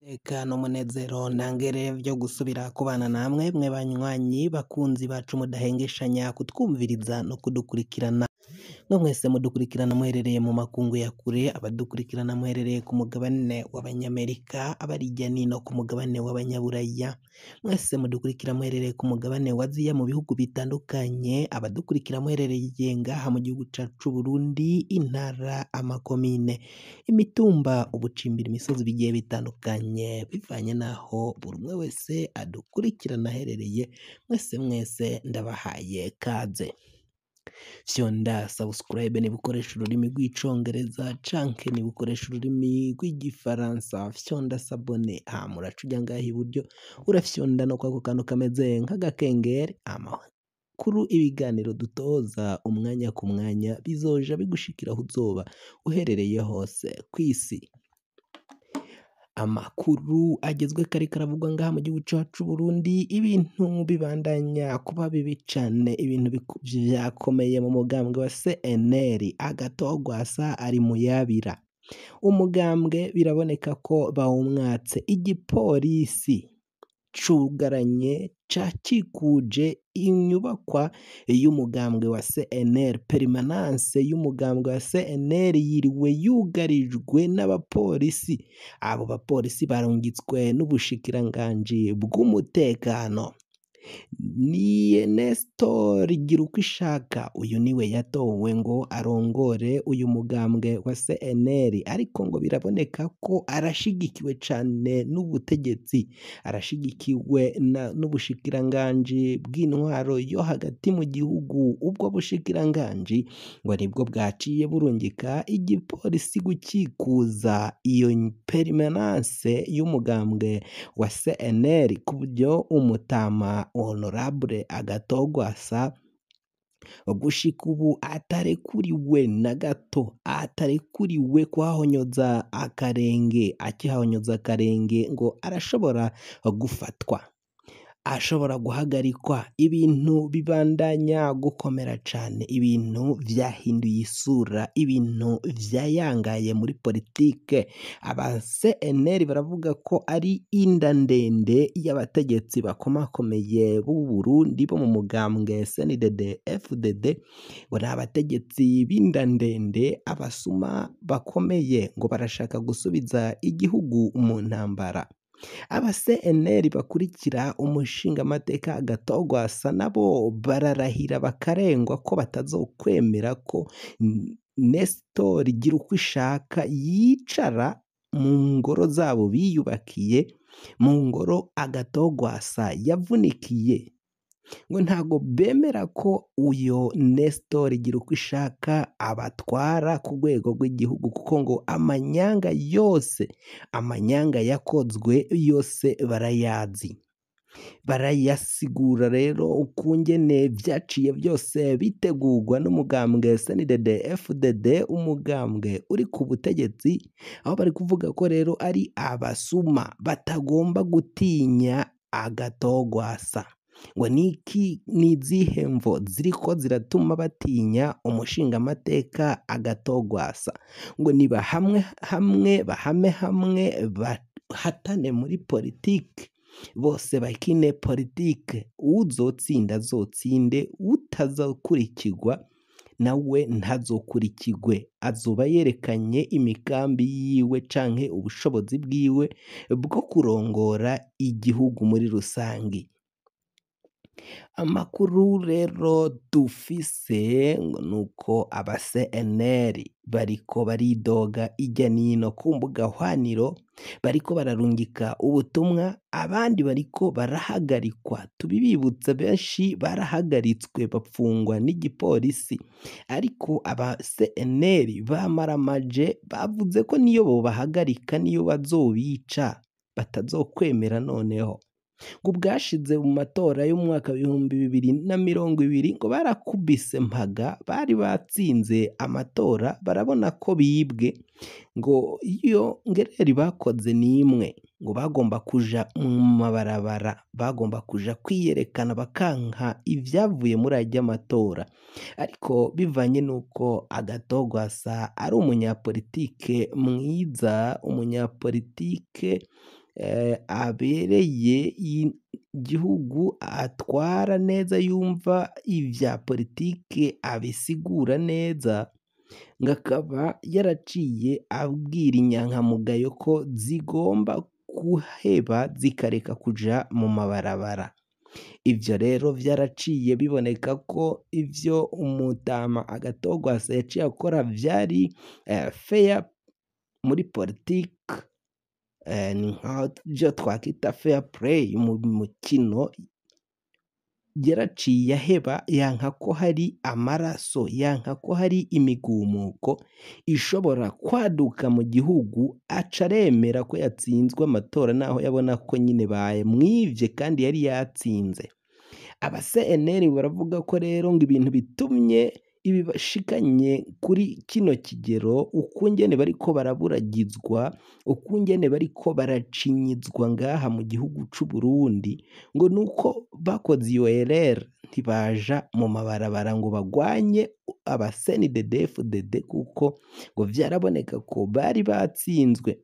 Eka n'umunezero ntangere vyo gusubira kubana namwe mwe banywanyi bakunzi bacu mudahengeshanya kutwumviriza no kudukurikirana no mwese mudukurikirana muherereye mu makungu ya kure, abadukurikirana muherereye ku mugabane w'abanyamerika, abarirya nino ku mugabane w'abanyaburaya, mwese mudukurikira muherereye ku mugabane wa Aziya mu bihugu bitandukanye, abadukurikira muherereye ngaha mu gihugu cacu c'Uburundi, intara, amakomine, imitumba, ubucimbira, imisozi bigiye bitandukanye bivanye naho buri umwe wese adukurikirana aherereye, mwese ndabahaye kaze. Fyonda subscribe niba ukoresha ururimi rw'icongereza canke niba ukoresha ururimi rw'igifaransa, fyonda sabone hama uraca uja ngaha iburyo urafyonda no kwako kantu kameze nk'agakengeri, amakuru ibiganiro dutoza umwanya ku mwanya bizoja bigushikira aho uzoba uherereye hose kw'isi. Amakuru agezweko ariko aravugwa ngaha mu gihugu cacu c'Uburundi, ibintu bibandanya kuba bibi cane, ibintu vyakomeye mu mugambwe wa CNL, Agatogwasa ari muyabira, umugambwe biraboneka ko bawumwatse, igipolisi cugaranye cakikuje inyubakwa y'umugambwe wa CNL, perimananse y'umugambwe wa CNL yiriwe yugarijwe n'abapolisi, abo bapolisi barungitswe n'ubushikiranganji bw'umutekano. Ni Nestor Girukishaka, uyu niwe yatowe ngo arongore uyu mugambwe wa CNL, ariko ngo biraboneka ko arashigikiwe cane n'ubutegetsi, arashigikiwe n'ubushikiranganji bw'intwaro yo hagati mu gihugu. Ubwo bushikiranganji ngo nibwo bwaciye burungika igipolisi gukikuza iyo perimananse y'umugambwe wa CNL, ku buryo umutama Honorable Agatogwasa gushika ubu atarekuriwe na gato, atarekuriwe kuhahonyoza akarenge, akihahonyoza akarenge ngo arashobora gufatwa, ashobora guhagarikwa. Ibintu bibandanya gukomera cane, ibintu vyahinduye isura, ibintu vyayangaye muri politike. Aba CNL baravuga ko ari inda ndende y'abategetsi bakomakomeye b'u Burundi bo mu mugambwe CNDD FDD, ngo ni abategetsi b'inda ndende, abasuma bakomeye, ngo barashaka gusubiza igihugu mu ntambara. Aba CNL bakurikira umushingamateka Agatogwasa nabo bararahira bakarengwa ko batazokwemera ko Nestor Girukishaka yicara mu ngoro zabo biyubakiye, mu ngoro Agatogwasa yavunikiye, ngo ntago bemera ko uyo Nestor Girukishaka abatwara ku rwego rw'igihugu, kuko ngo amanyanga yose, amanyanga yakozwe yose barayazi, barayasigura rero ukungene vyaciye byose bitegurwa n'umugambwe CNDD FDD, umugambwe uri ku butegetsi, aho bari kuvuga ko rero ari abasuma batagomba gutinya Agatogwasa. Ngo nizihe mvo ziriko ziratuma batinya umushingamateka Agatogwasa? Ngo niba bahame hamwe bahatane muri politike, bose bakine politike, uzotsinda azotsinde, utazokurikirwa nawe ntazokurikirwe, azoba yerekanye imigambi yiwe canke ubushobozi bwiwe bwo kurongora igihugu muri rusangi. Amakuru rero dufise nuko aba CNL bariko baridoga irya nino ku mbuga hwaniro, bariko bararungika ubutumwa, abandi bariko barahagarikwa. Tubibibutsa benshi barahagaritswe bapfungwa n'igipolisi, ariko aba CNL bamaramaje, bavuze ko niyo bobahagarika, niyo bazobica batazokwemera. Noneho ngo bwashize mu matora y'umwaka 2020 ngo barakubise mpaga, bari batsinze amatora, barabona ko bibwe, ngo iyo ngereri bakoze n'imwe, ngo bagomba kuja mu mabarabara, bagomba kuja kwiyerekana bakanka ivyavuye muri ajya amatora, ariko bivanye nuko Agatogwasa ari umunyapolitike mwiza, umunyapolitike abereye igihugu atwara neza, yumva ivya politike abisigura neza, ngo akaba yaraciye abwira inyankamugayo ko zigomba guheba zikareka kuja mu mabarabara. Ivyo rero vyaraciye biboneka ko ivyo umutama Agatogwasa yaciye akora vyari fair muri politike, ni nkavyo twakwita fair play mu mukino. Yaraciye aheba, yanka ko hari amaraso, yanka ko hari imigumuko ishobora kwaduka mu gihugu, aca aremera ko yatsinzwe amatora naho yabona ko nyine bamwivye kandi yari yatsinze. Aba CNL baravuga ko rero ngo ibintu bitumye ibi bashikanye kuri kino kigero, ukungene bariko baraburagizwa, ukungene bariko baracinyizwa ngaha mu gihugu c'u Burundi, ngo nuko bakoze iyo erreur ntibaja mu mabarabara ngo bagwanye aba CNDD-FDD, kuko ngo vyaraboneka ko bari batsinzwe.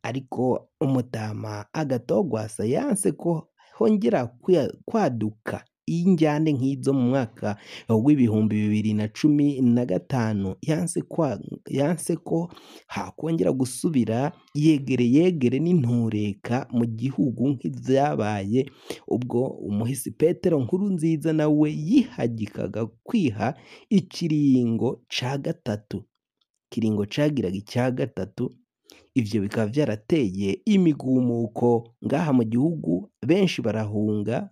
Ariko umutama Agatogwasa yanse ko hongera kwaduka injyane nk'izo mu mwaka w'2015, yanse ko hakongera gusubira yegere n'intureka mu gihugu nk'ivyabaye ubwo umuhisi Petero Nkurunziza nawe yihagikaga kwiha ikiringo ca gatatu, ikiringo cagiraga ica gatatu. Ivyo bikaba vyarateye imigumuko ngaha mu gihugu, benshi barahunga,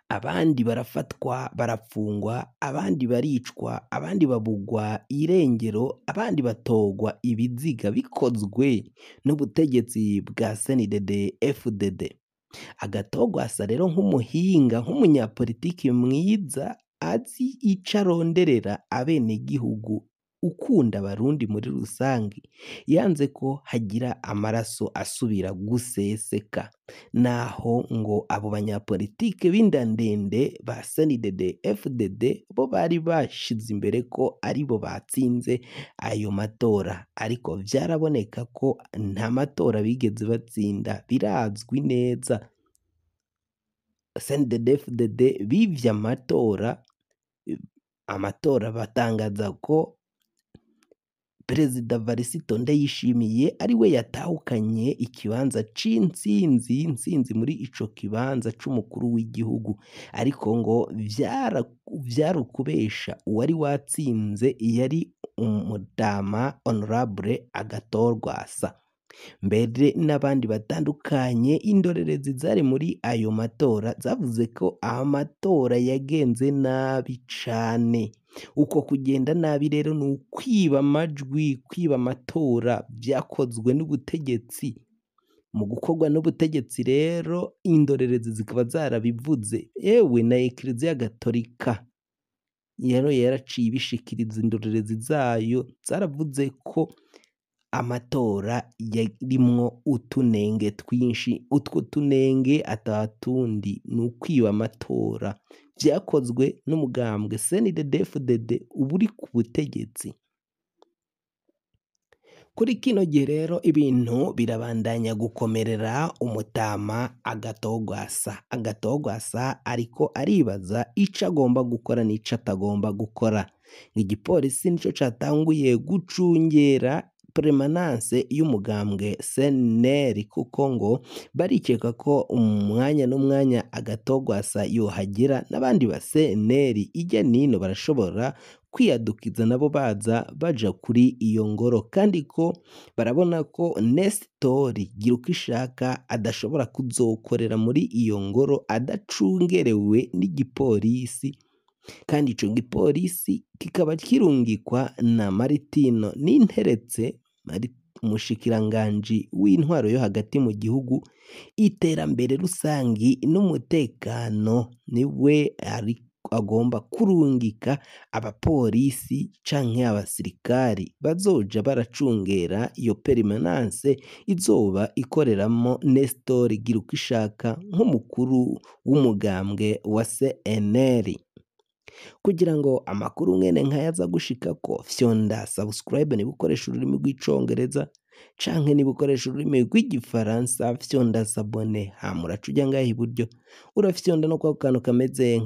abandi barafatwa barafungwa, abandi baricwa, abandi babugwa irengero, abandi batogwa ibiziga bikozwe n'ubutegetsi bwa CNDD-FDD. Agatogwasa rero nk'umuhinga, nk'umunyapolitiki mwiza azi ico aronderera abenegihugu, ukunda abarundi muri rusangi, yanze ko hagira amaraso asubira guseseka, naho ngo abo banyapolitike b'indandende ba CNDD-FDD bo bari bashize imbere ko aribo batsinze ayo matora, ariko vyaraboneka ko nta matora bigeze batsinda, birazwi neza. CNDD-FDD bivye amatora batangaza ko Perezida Varisito Ndayishimiye ari we yatahukanye ikibanza c'intsinzi muri ico kibanza c'umukuru w'igihugu, ariko ngo vyari ukubesha. Uwari watsinze yari umutama Honorable Agatogwasa. Mbere n'abandi batandukanye, indorerezi zari muri ayo matora zavuze ko amatora yagenze nabi cane. Uko kugenda nabi rero ni ukwiba amajwi, kwiba amatora vyakozwe n'ubutegetsi. Mu gukorwa n'ubutegetsi rero, indorerezi zikaba zarabivuze, ewe na Ekleziya Gatolika rero yaraciye ibishikiriza, indorerezi zayo zaravuze ko amatora yarimwo utunenge twinshi. Utwo tunenge atatundi ni ukwiba amatora, vyakozwe n'umugambwe CNDD-FDD uba uri ku butegetsi. Kuri kino gihe rero ibintu birabandanya gukomerera umutama Agatogwasa ariko aribaza ico agomba gukora n'ico atagomba gukora. Igipolisi nico catanguye gucungera permanence y'umugambwe CNL, kuko ngo barikeka ko umwanya n'umwanya Agatogwasa yohagera, n'abandi ba CNL ijya nino barashobora kwiyadukiza nabo baja kuri iyo ngoro, kandi ko barabona ko Nestor Girukishaka adashobora kuzokorera muri iyo ngoro adacungerewe n'igipolisi, kandi ico gipolisi kikaba kirungikwa na Maritino Ninteretse, umushikiranganji w'intwaro yo hagati mu gihugu, iterambere rusangi n'umutekano. Niwe agomba kurungika abapolisi canke abasirikari bazoja baracungera iyo permanence izoba ikoreramo Nestor Girukishaka nk'umukuru w'umugambwe wa CNL. Kugira ngo amakuru mwene nk'aya aza gushikako, fyonda subscribe niba ukoresha ururimi rw'icongereza, canke niba ukoresha ururimi rw'igifaransa fyonda sabone hama uraca uja ngaha iburyo urafyonda no kwako kantu kameze